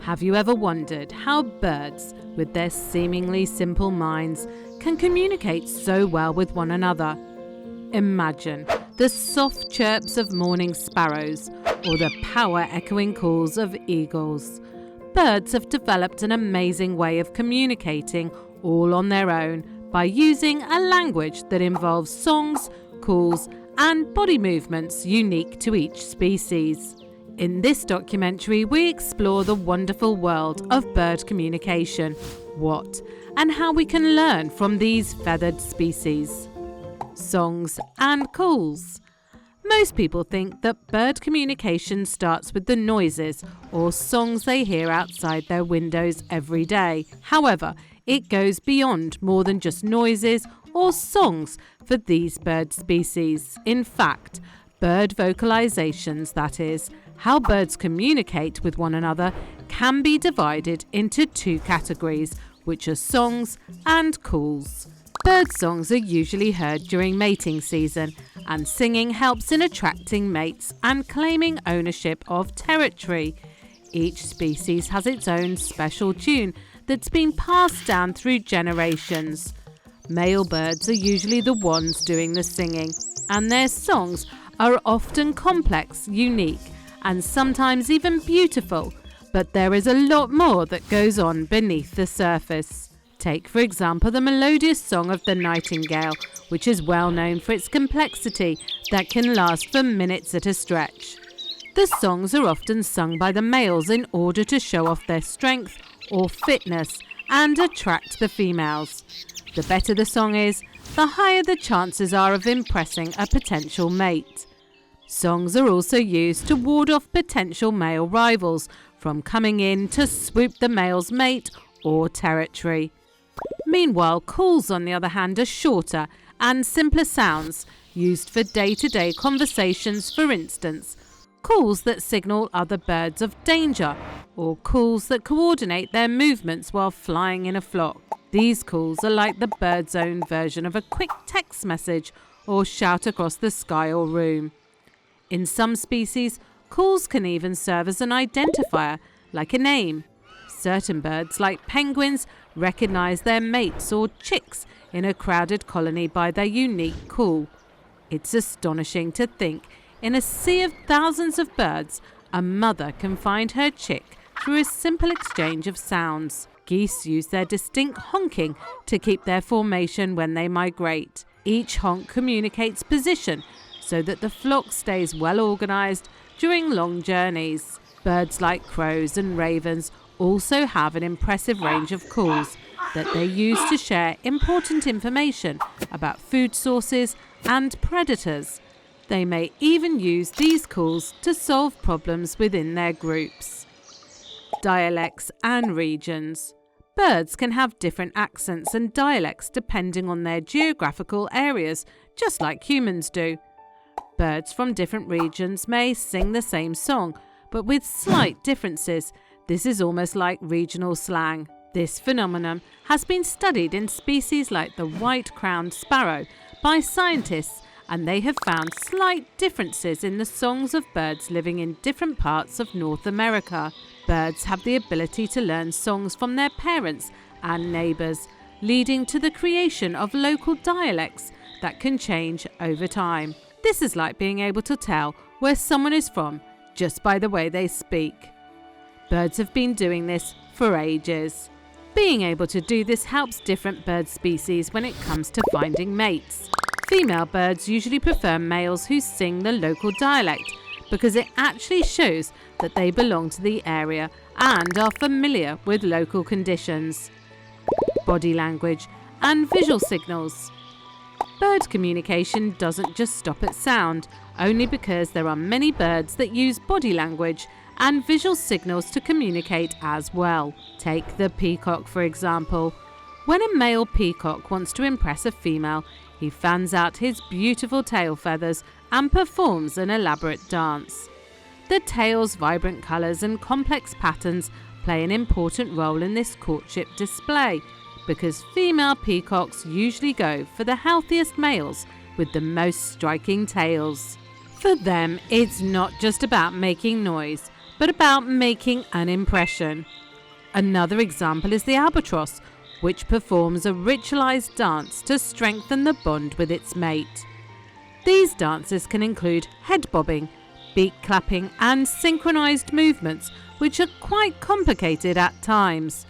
Have you ever wondered how birds, with their seemingly simple minds, can communicate so well with one another? Imagine the soft chirps of morning sparrows or the power-echoing calls of eagles. Birds have developed an amazing way of communicating all on their own by using a language that involves songs, calls, and body movements unique to each species. In this documentary, we explore the wonderful world of bird communication, what and how we can learn from these feathered species. Songs and calls. Most people think that bird communication starts with the noises or songs they hear outside their windows every day. However, it goes beyond more than just noises or songs for these bird species. In fact, bird vocalizations, that is, how birds communicate with one another, can be divided into two categories, which are songs and calls. Bird songs are usually heard during mating season, and singing helps in attracting mates and claiming ownership of territory. Each species has its own special tune that's been passed down through generations. Male birds are usually the ones doing the singing, and their songs are often complex, unique, and sometimes even beautiful, but there is a lot more that goes on beneath the surface. Take, for example, the melodious song of the nightingale, which is well known for its complexity that can last for minutes at a stretch. The songs are often sung by the males in order to show off their strength or fitness and attract the females. The better the song is, the higher the chances are of impressing a potential mate. Songs are also used to ward off potential male rivals from coming in to swoop the male's mate or territory. Meanwhile, calls, on the other hand, are shorter and simpler sounds used for day-to-day conversations, for instance, calls that signal other birds of danger or calls that coordinate their movements while flying in a flock. These calls are like the bird's own version of a quick text message or shout across the sky or room. In some species, calls can even serve as an identifier, like a name. Certain birds, like penguins, recognize their mates or chicks in a crowded colony by their unique call. It's astonishing to think, in a sea of thousands of birds, a mother can find her chick through a simple exchange of sounds. Geese use their distinct honking to keep their formation when they migrate. Each honk communicates position, so that the flock stays well organized during long journeys. Birds like crows and ravens also have an impressive range of calls that they use to share important information about food sources and predators. They may even use these calls to solve problems within their groups. Dialects and regions. Birds can have different accents and dialects depending on their geographical areas, just like humans do. Birds from different regions may sing the same song, but with slight differences. This is almost like regional slang. This phenomenon has been studied in species like the white-crowned sparrow by scientists, and they have found slight differences in the songs of birds living in different parts of North America. Birds have the ability to learn songs from their parents and neighbours, leading to the creation of local dialects that can change over time. This is like being able to tell where someone is from just by the way they speak. Birds have been doing this for ages. Being able to do this helps different bird species when it comes to finding mates. Female birds usually prefer males who sing the local dialect because it actually shows that they belong to the area and are familiar with local conditions. Body language and visual signals. Bird communication doesn't just stop at sound, only because there are many birds that use body language and visual signals to communicate as well. Take the peacock, for example. When a male peacock wants to impress a female, he fans out his beautiful tail feathers and performs an elaborate dance. The tail's vibrant colours and complex patterns play an important role in this courtship display, because female peacocks usually go for the healthiest males with the most striking tails. For them, it's not just about making noise, but about making an impression. Another example is the albatross, which performs a ritualized dance to strengthen the bond with its mate. These dances can include head bobbing, beak clapping, and synchronized movements, which are quite complicated at times.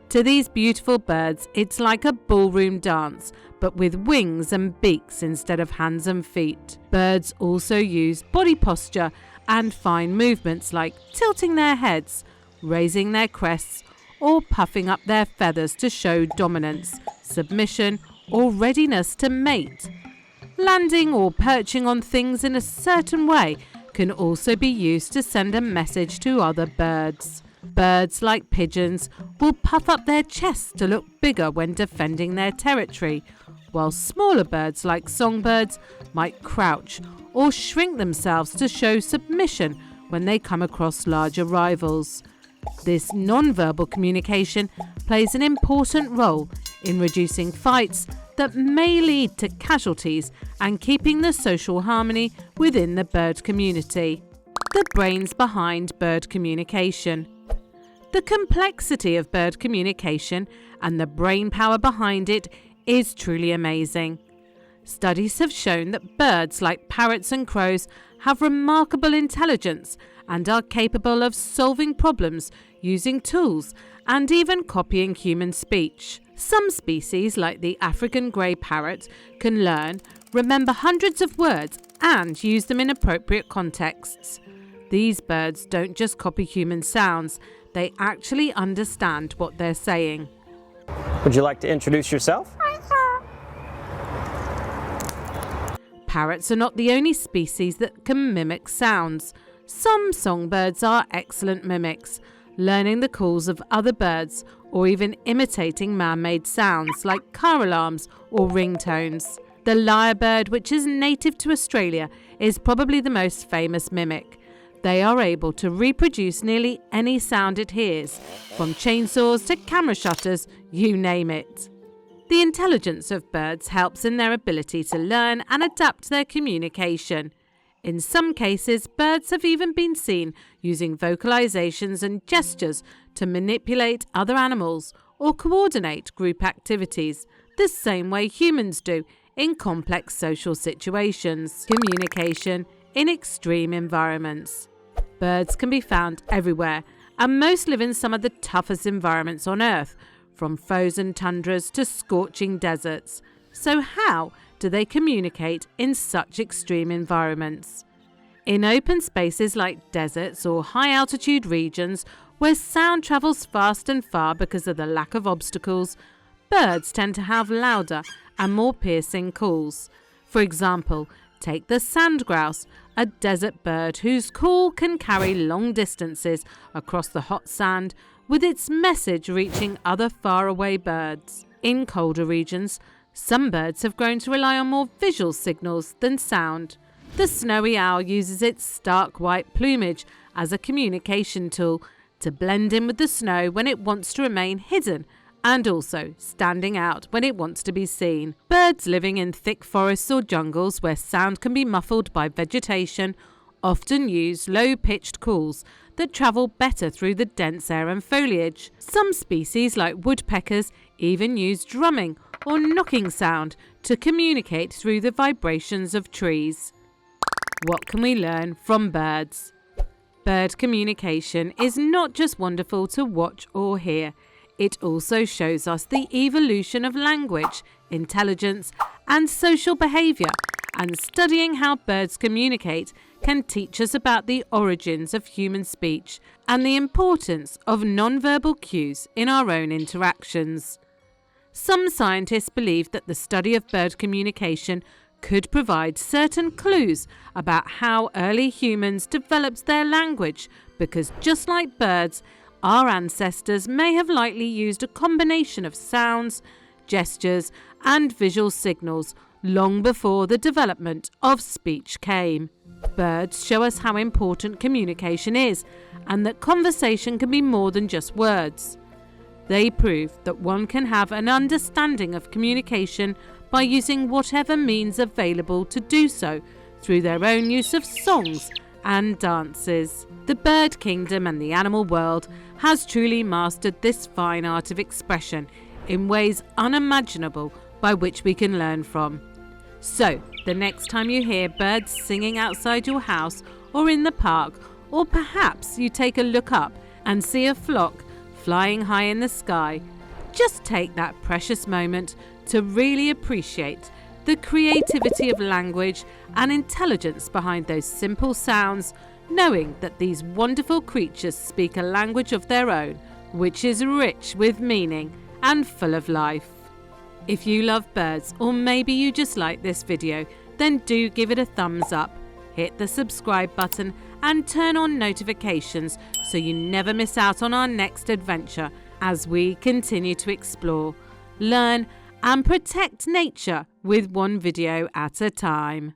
To these beautiful birds, it's like a ballroom dance, but with wings and beaks instead of hands and feet. Birds also use body posture and fine movements like tilting their heads, raising their crests, or puffing up their feathers to show dominance, submission, or readiness to mate. Landing or perching on things in a certain way can also be used to send a message to other birds. Birds like pigeons will puff up their chests to look bigger when defending their territory, while smaller birds like songbirds might crouch or shrink themselves to show submission when they come across larger rivals. This non-verbal communication plays an important role in reducing fights that may lead to casualties and keeping the social harmony within the bird community. The brains behind bird communication. The complexity of bird communication and the brain power behind it is truly amazing. Studies have shown that birds like parrots and crows have remarkable intelligence and are capable of solving problems using tools and even copying human speech. Some species, like the African grey parrot, can learn, remember hundreds of words and use them in appropriate contexts. These birds don't just copy human sounds, they actually understand what they're saying. Would you like to introduce yourself? Parrots are not the only species that can mimic sounds. Some songbirds are excellent mimics, learning the calls of other birds or even imitating man-made sounds like car alarms or ringtones. The lyrebird, which is native to Australia, is probably the most famous mimic. They are able to reproduce nearly any sound it hears, from chainsaws to camera shutters, you name it. The intelligence of birds helps in their ability to learn and adapt their communication. In some cases, birds have even been seen using vocalizations and gestures to manipulate other animals or coordinate group activities, the same way humans do in complex social situations. Communication in extreme environments. Birds can be found everywhere, and most live in some of the toughest environments on Earth, from frozen tundras to scorching deserts. So how do they communicate in such extreme environments? In open spaces like deserts or high-altitude regions where sound travels fast and far because of the lack of obstacles, birds tend to have louder and more piercing calls. For example, take the sand grouse, a desert bird whose call can carry long distances across the hot sand, with its message reaching other faraway birds. In colder regions, some birds have grown to rely on more visual signals than sound. The snowy owl uses its stark white plumage as a communication tool to blend in with the snow when it wants to remain hidden, and also standing out when it wants to be seen. Birds living in thick forests or jungles where sound can be muffled by vegetation often use low-pitched calls that travel better through the dense air and foliage. Some species, like woodpeckers, even use drumming or knocking sound to communicate through the vibrations of trees. What can we learn from birds? Bird communication is not just wonderful to watch or hear. It also shows us the evolution of language, intelligence, and social behaviour, and studying how birds communicate can teach us about the origins of human speech and the importance of non-verbal cues in our own interactions. Some scientists believe that the study of bird communication could provide certain clues about how early humans developed their language, because just like birds, our ancestors may have likely used a combination of sounds, gestures, and visual signals long before the development of speech came. Birds show us how important communication is, and that conversation can be more than just words. They prove that one can have an understanding of communication by using whatever means available to do so, through their own use of songs and dances. The bird kingdom and the animal world has truly mastered this fine art of expression in ways unimaginable by which we can learn from. So, the next time you hear birds singing outside your house or in the park, or perhaps you take a look up and see a flock flying high in the sky, just take that precious moment to really appreciate the creativity of language and intelligence behind those simple sounds, knowing that these wonderful creatures speak a language of their own, which is rich with meaning and full of life. If you love birds, or maybe you just like this video, then do give it a thumbs up, hit the subscribe button and turn on notifications so you never miss out on our next adventure as we continue to explore, learn and protect nature with one video at a time.